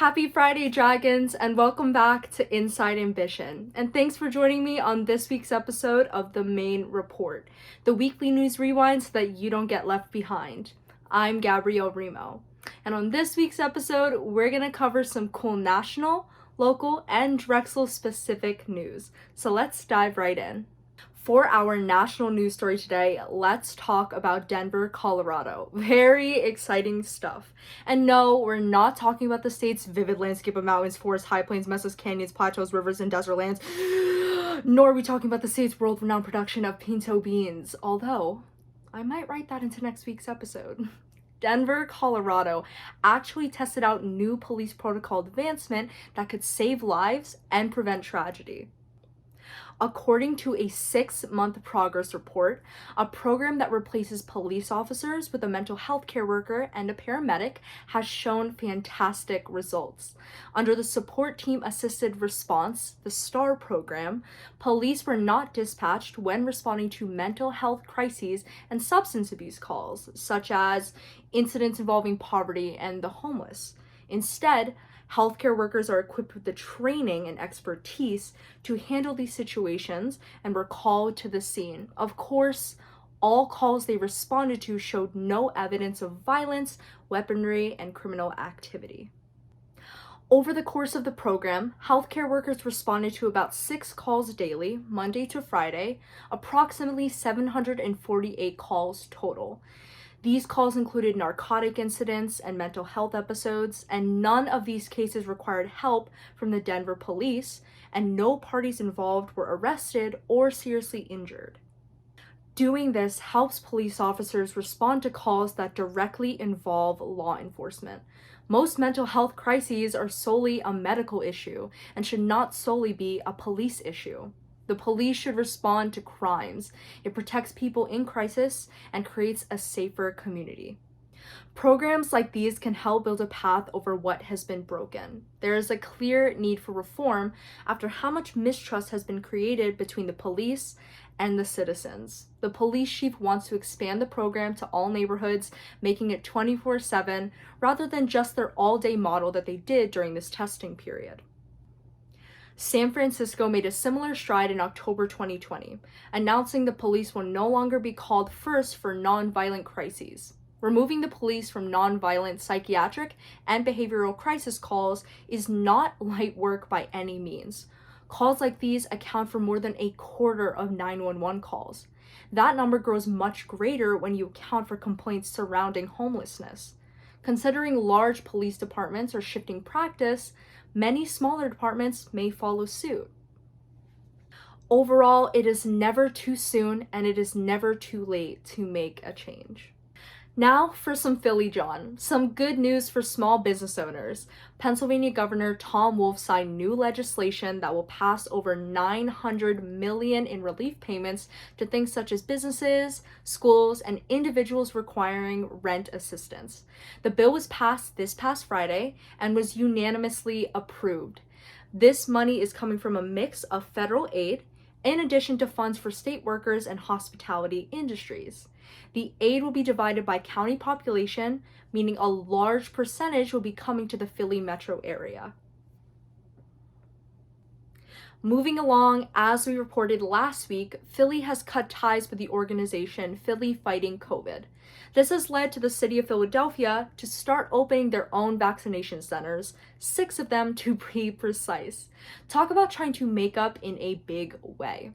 Happy Friday, Dragons, and welcome back to Inside Ambition. And thanks for joining me on this week's episode of The Main Report, the weekly news rewind so that you don't get left behind. I'm Gabrielle Remo. And on this week's episode, we're going to cover some cool national, local, and Drexel-specific news. So let's dive right in. For our national news story today, let's talk about Denver, Colorado. Very exciting stuff. And no, we're not talking about the state's vivid landscape of mountains, forests, high plains, mesas, canyons, plateaus, rivers, and desert lands. Nor are we talking about the state's world-renowned production of pinto beans, although I might write that into next week's episode. Denver, Colorado actually tested out new police protocol advancement that could save lives and prevent tragedy. According to a 6-month progress report, a program that replaces police officers with a mental health care worker and a paramedic has shown fantastic results. Under the Support Team Assisted Response, the STAR program, police were not dispatched when responding to mental health crises and substance abuse calls, such as incidents involving poverty and the homeless. Instead, healthcare workers are equipped with the training and expertise to handle these situations and were called to the scene. Of course, all calls they responded to showed no evidence of violence, weaponry, and criminal activity. Over the course of the program, healthcare workers responded to about 6 calls daily, Monday to Friday, approximately 748 calls total. These calls included narcotic incidents and mental health episodes, and none of these cases required help from the Denver police, and no parties involved were arrested or seriously injured. Doing this helps police officers respond to calls that directly involve law enforcement. Most mental health crises are solely a medical issue and should not solely be a police issue. The police should respond to crimes. It protects people in crisis and creates a safer community. Programs like these can help build a path over what has been broken. There is a clear need for reform after how much mistrust has been created between the police and the citizens. The police chief wants to expand the program to all neighborhoods, making it 24/7 rather than just their all-day model that they did during this testing period. San Francisco made a similar stride in October 2020, announcing the police will no longer be called first for nonviolent crises. Removing the police from nonviolent psychiatric and behavioral crisis calls is not light work by any means. Calls like these account for more than a quarter of 911 calls. That number grows much greater when you account for complaints surrounding homelessness. Considering large police departments are shifting practice, many smaller departments may follow suit. Overall, it is never too soon and it is never too late to make a change. Now for some Philly John. Some good news for small business owners. Pennsylvania Governor Tom Wolf signed new legislation that will pass over $900 million in relief payments to things such as businesses, schools, and individuals requiring rent assistance. The bill was passed this past Friday and was unanimously approved. This money is coming from a mix of federal aid, in addition to funds for state workers and hospitality industries. The aid will be divided by county population, meaning a large percentage will be coming to the Philly metro area. Moving along, as we reported last week, Philly has cut ties with the organization Philly Fighting COVID. This has led to the city of Philadelphia to start opening their own vaccination centers, 6 of them to be precise. Talk about trying to make up in a big way.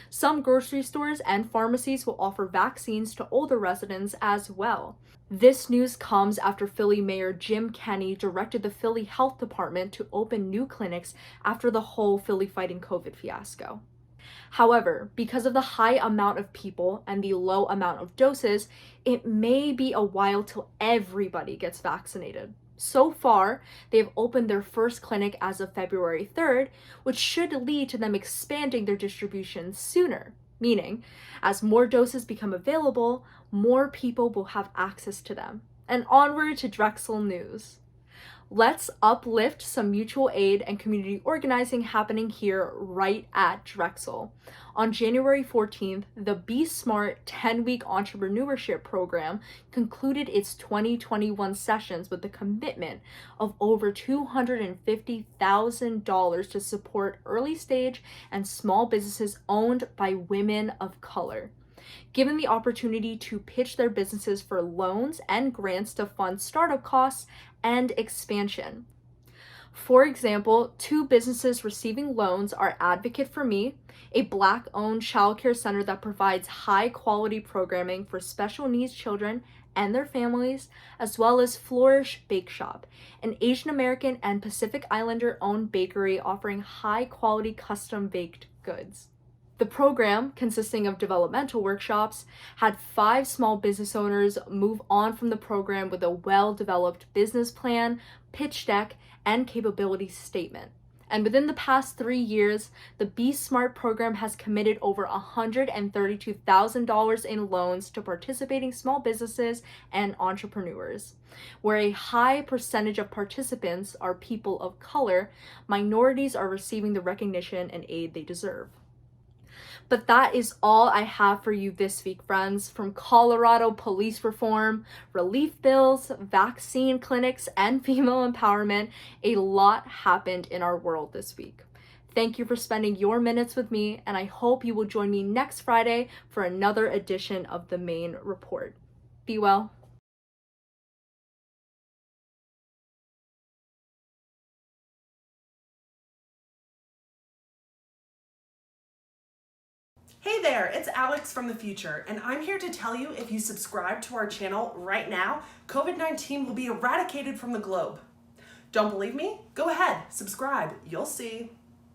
Some grocery stores and pharmacies will offer vaccines to older residents as well. This news comes after Philly Mayor Jim Kenney directed the Philly Health Department to open new clinics after the whole Philly Fighting COVID fiasco. However, because of the high amount of people and the low amount of doses, it may be a while till everybody gets vaccinated. So far, they've opened their first clinic as of February 3rd, which should lead to them expanding their distribution sooner, meaning as more doses become available, more people will have access to them. And onward to Drexel news. Let's uplift some mutual aid and community organizing happening here right at Drexel. On January 14th, the Be Smart 10-week entrepreneurship program concluded its 2021 sessions with the commitment of over $250,000 to support early stage and small businesses owned by women of color. Given the opportunity to pitch their businesses for loans and grants to fund startup costs and expansion. For example, 2 businesses receiving loans are Advocate for Me, a Black-owned childcare center that provides high-quality programming for special needs children and their families, as well as Flourish Bake Shop, an Asian American and Pacific Islander-owned bakery offering high-quality custom-baked goods. The program, consisting of developmental workshops, had 5 small business owners move on from the program with a well-developed business plan, pitch deck, and capability statement. And within the past 3 years, the Be Smart program has committed over $132,000 in loans to participating small businesses and entrepreneurs. Where a high percentage of participants are people of color, minorities are receiving the recognition and aid they deserve. But that is all I have for you this week, friends. From Colorado police reform, relief bills, vaccine clinics, and female empowerment, a lot happened in our world this week. Thank you for spending your minutes with me, and I hope you will join me next Friday for another edition of the Main Report. Be well. Hey there, it's Alex from the future, and I'm here to tell you if you subscribe to our channel right now, COVID-19 will be eradicated from the globe. Don't believe me? Go ahead, subscribe, you'll see.